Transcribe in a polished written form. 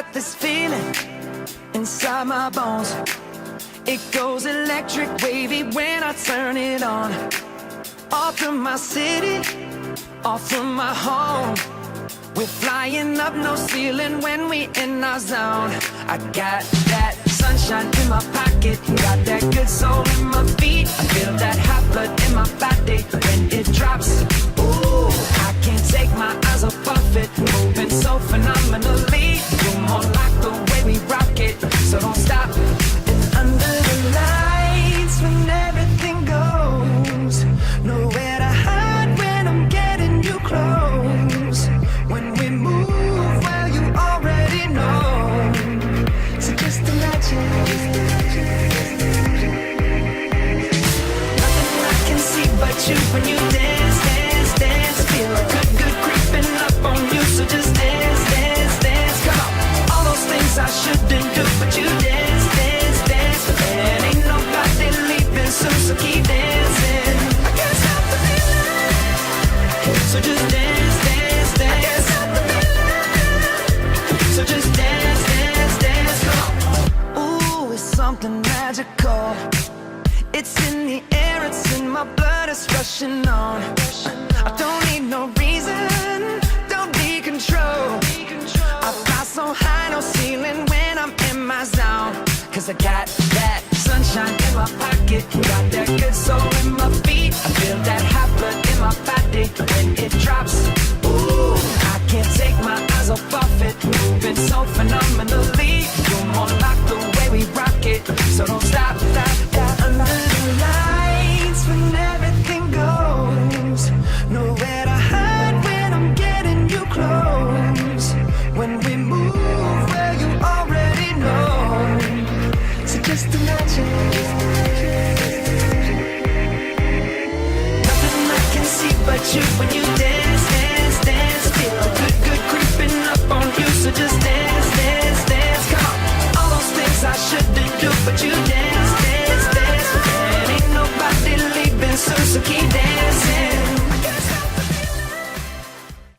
got this feeling inside my bones. It goes electric wavy when I turn it on. Off from my city, off from my home. We're flying up, no ceiling when we in our zone. I got that sunshine in my pocket, got that good soul in my feet. I feel that hot blood in my body when it drops. Ooh, I can't take my eyes off of it, moving so phenomenally. You're more like the way we rock it, so don't stop. And under the lights when everything goes, nowhere to hide when I'm getting you close. When we move, well, you already know. So just imagine. Nothing I can see but you when you dance, dance, dance. Feel good, good creeping up on you. So just dance, dance, dance. Come on. All those things I shouldn't do, but you dance, dance, dance. And ain't nobody leaving soon, so keep dancing. I can't stop the feeling. So just dance, dance, dance. I can't stop the feeling. So just dance, dance, dance. Come on. Ooh, it's something magical. It's in the air, it's in my blood, it's rushing on. I don't need no reason, don't be control. I fly so high, no ceiling when I'm in my zone. Cause I got that sunshine in my pocket, got that good soul in my feet. I feel that hot blood in my body when it drops. Ooh, I can't take my eyes off of it, moving so phenomenally. You're more like the way we rock it, so don't stop, stop, stop. Under the lights when everything goes, nowhere to hide when I'm getting you close. When we move, well, you already know. So just imagine. Nothing I can see but you when you dance.